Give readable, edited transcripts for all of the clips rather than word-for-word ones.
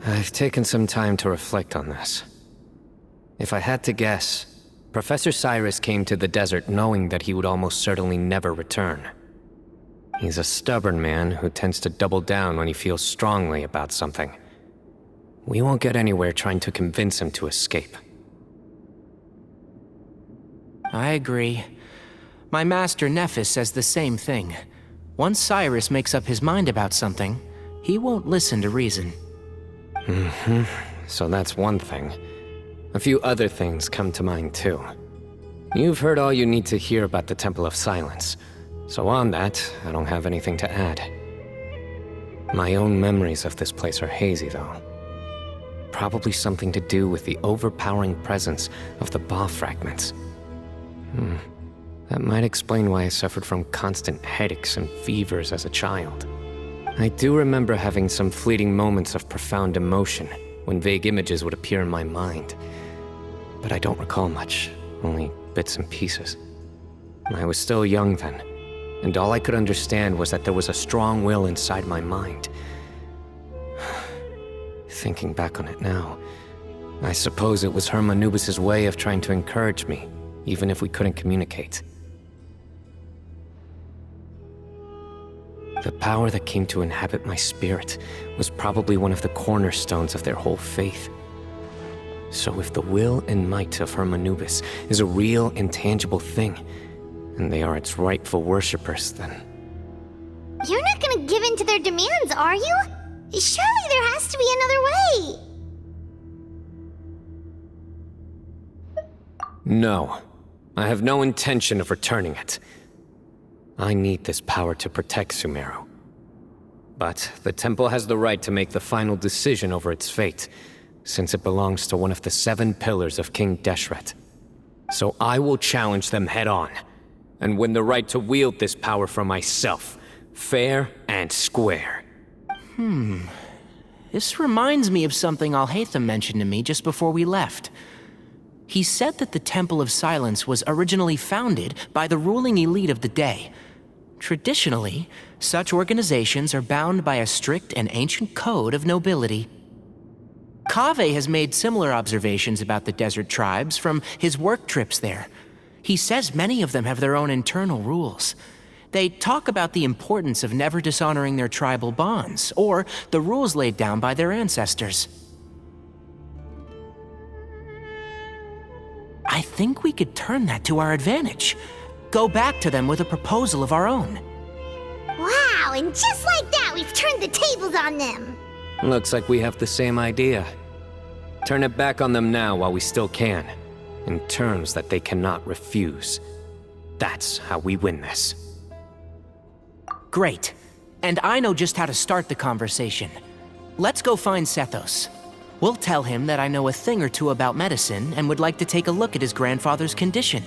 I've taken some time to reflect on this. If I had to guess, Professor Cyrus came to the desert knowing that he would almost certainly never return. He's a stubborn man who tends to double down when he feels strongly about something. We won't get anywhere trying to convince him to escape. I agree. My master Nephis says the same thing. Once Cyrus makes up his mind about something, he won't listen to reason. So that's one thing. A few other things come to mind too. You've heard all you need to hear about the Temple of Silence, so on that, I don't have anything to add. My own memories of this place are hazy though. Probably something to do with the overpowering presence of the Ba fragments. That might explain why I suffered from constant headaches and fevers as a child. I do remember having some fleeting moments of profound emotion when vague images would appear in my mind. But I don't recall much, only bits and pieces. I was still young then, and all I could understand was that there was a strong will inside my mind. Thinking back on it now, I suppose it was Hermanubis' way of trying to encourage me, even if we couldn't communicate. The power that came to inhabit my spirit was probably one of the cornerstones of their whole faith. So if the will and might of Hermanubis is a real, intangible thing, and they are its rightful worshippers, then... You're not gonna give in to their demands, are you? Surely there has to be another way! No. I have no intention of returning it. I need this power to protect Sumeru. But the temple has the right to make the final decision over its fate, since it belongs to one of the 7 pillars of King Deshret. So I will challenge them head-on, and win the right to wield this power for myself, fair and square. This reminds me of something Alhaitham mentioned to me just before we left. He said that the Temple of Silence was originally founded by the ruling elite of the day. Traditionally, such organizations are bound by a strict and ancient code of nobility. Kaveh has made similar observations about the desert tribes from his work trips there. He says many of them have their own internal rules. They talk about the importance of never dishonoring their tribal bonds, or the rules laid down by their ancestors. I think we could turn that to our advantage. Go back to them with a proposal of our own. Wow, and just like that, we've turned the tables on them! Looks like we have the same idea. Turn it back on them now while we still can, in terms that they cannot refuse. That's how we win this. Great. And I know just how to start the conversation. Let's go find Sethos. We'll tell him that I know a thing or two about medicine and would like to take a look at his grandfather's condition.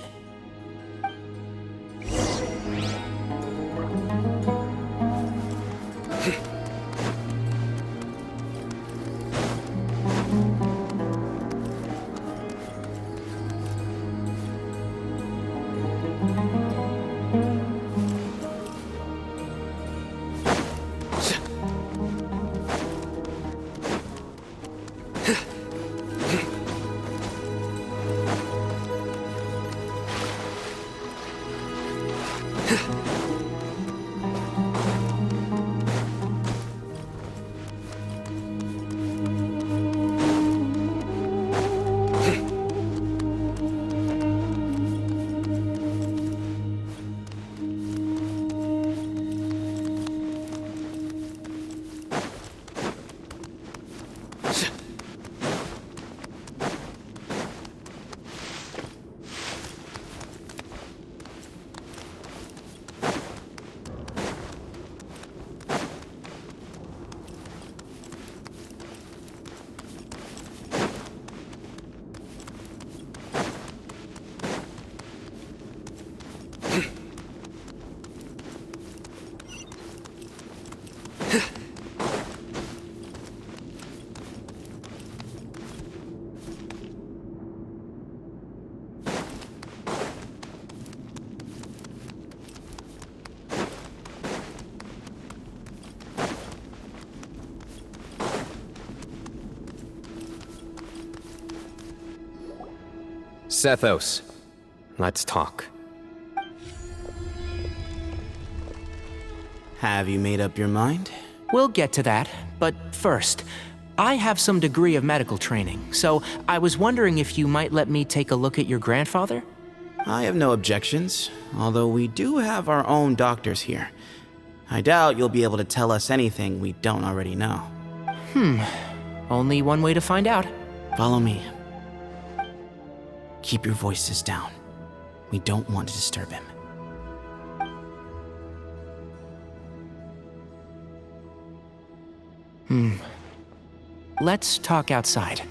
Sethos, let's talk. Have you made up your mind? We'll get to that, but first, I have some degree of medical training, so I was wondering if you might let me take a look at your grandfather? I have no objections, although we do have our own doctors here. I doubt you'll be able to tell us anything we don't already know. Only one way to find out. Follow me. Keep your voices down. We don't want to disturb him. Let's talk outside.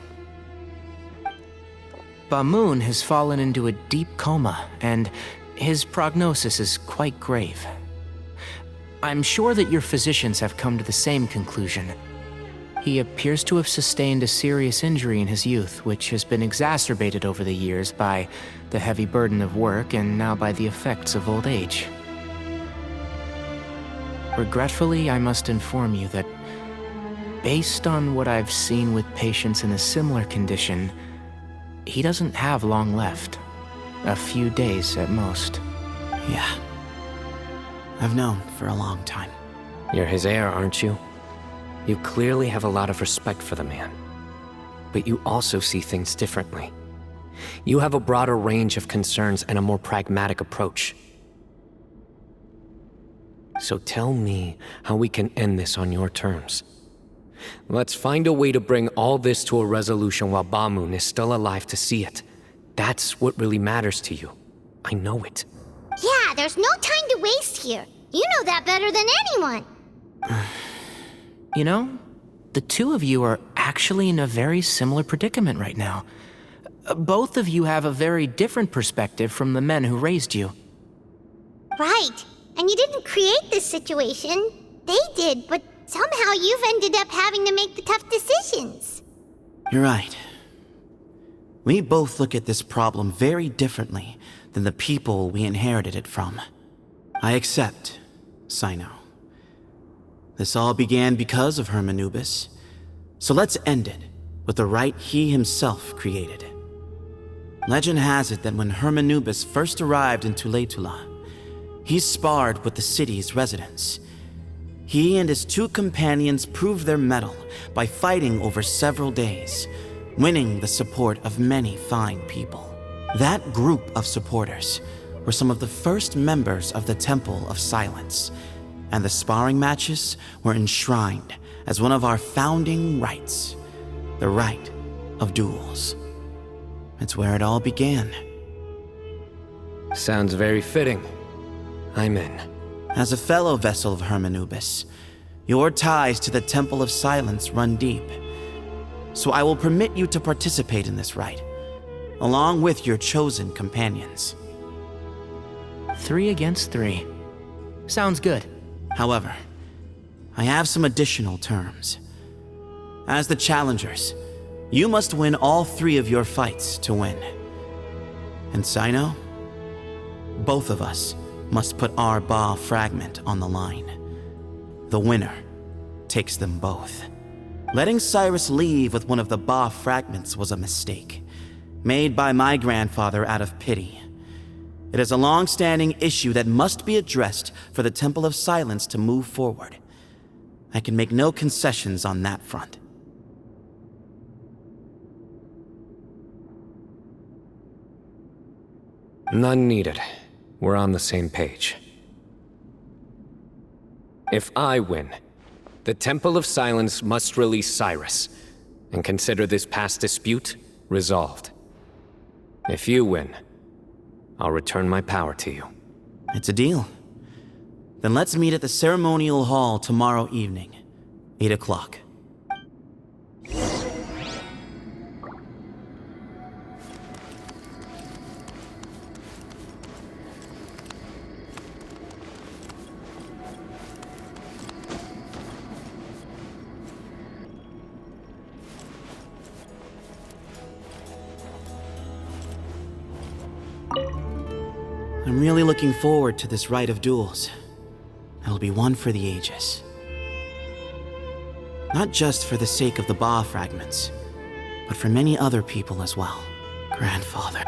Bamoon has fallen into a deep coma, and his prognosis is quite grave. I'm sure that your physicians have come to the same conclusion. He appears to have sustained a serious injury in his youth, which has been exacerbated over the years by the heavy burden of work and now by the effects of old age. Regretfully, I must inform you that based on what I've seen with patients in a similar condition, he doesn't have long left. A few days at most. Yeah. I've known for a long time. You're his heir, aren't you? You clearly have a lot of respect for the man. But you also see things differently. You have a broader range of concerns and a more pragmatic approach. So tell me how we can end this on your terms. Let's find a way to bring all this to a resolution while Bamoon is still alive to see it. That's what really matters to you. I know it. Yeah, there's no time to waste here. You know that better than anyone. You know, the two of you are actually in a very similar predicament right now. Both of you have a very different perspective from the men who raised you. Right. And you didn't create this situation. They did, but somehow you've ended up having to make the tough decisions. You're right. We both look at this problem very differently than the people we inherited it from. I accept, Sino. This all began because of Hermanubis, so let's end it with the rite he himself created. Legend has it that when Hermanubis first arrived in Tuletula, he sparred with the city's residents. He and his two companions proved their mettle by fighting over several days, winning the support of many fine people. That group of supporters were some of the first members of the Temple of Silence, and the sparring matches were enshrined as one of our founding rites, the rite of duels. It's where it all began. Sounds very fitting. I'm in. As a fellow vessel of Hermanubis, your ties to the Temple of Silence run deep. So I will permit you to participate in this rite, along with your chosen companions. 3 against 3. Sounds good. However, I have some additional terms. As the challengers, you must win all 3 of your fights to win. And Sino, both of us must put our Ba fragment on the line. The winner takes them both. Letting Cyrus leave with one of the Ba fragments was a mistake, made by my grandfather out of pity. It is a long-standing issue that must be addressed for the Temple of Silence to move forward. I can make no concessions on that front. None needed. We're on the same page. If I win, the Temple of Silence must release Cyrus, and consider this past dispute resolved. If you win, I'll return my power to you. It's a deal. Then let's meet at the ceremonial hall tomorrow evening, 8 o'clock. I'm really looking forward to this rite of duels. It'll be one for the ages. Not just for the sake of the Ba fragments, but for many other people as well. Grandfather.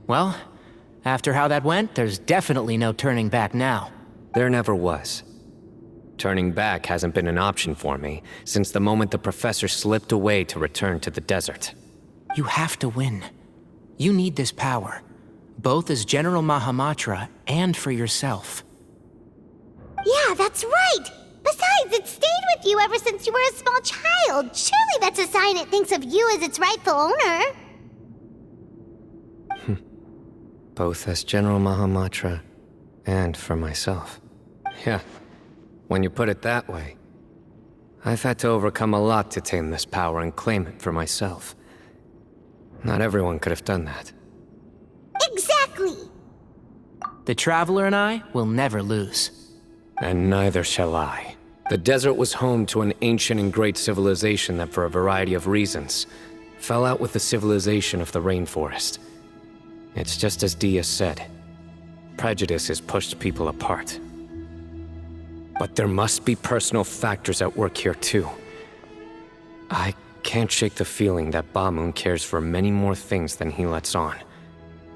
Well, after how that went, there's definitely no turning back now. There never was. Turning back hasn't been an option for me since the moment the professor slipped away to return to the desert. You have to win. You need this power, both as General Mahamatra and for yourself. Yeah, that's right! Besides, it stayed with you ever since you were a small child. Surely that's a sign it thinks of you as its rightful owner. Both as General Mahamatra and for myself. Yeah, when you put it that way, I've had to overcome a lot to tame this power and claim it for myself. Not everyone could have done that. Exactly! The Traveler and I will never lose. And neither shall I. The desert was home to an ancient and great civilization that, for a variety of reasons, fell out with the civilization of the rainforest. It's just as Dia said. Prejudice has pushed people apart. But there must be personal factors at work here too. I can't shake the feeling that Bamun cares for many more things than he lets on.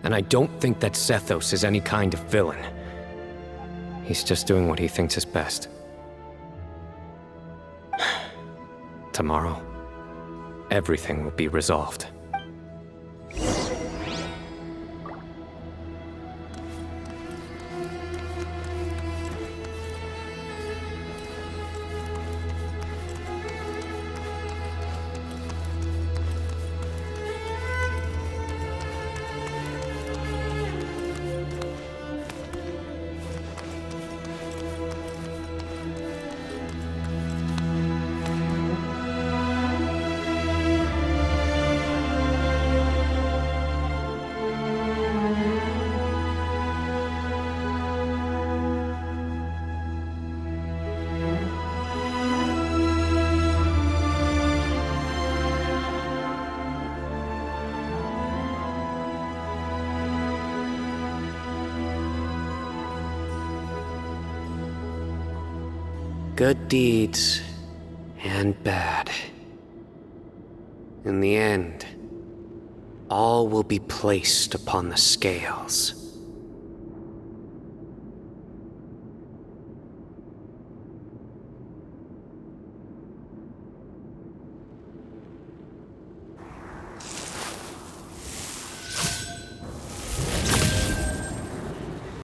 And I don't think that Sethos is any kind of villain. He's just doing what he thinks is best. Tomorrow, everything will be resolved. Good deeds and bad. In the end, all will be placed upon the scales.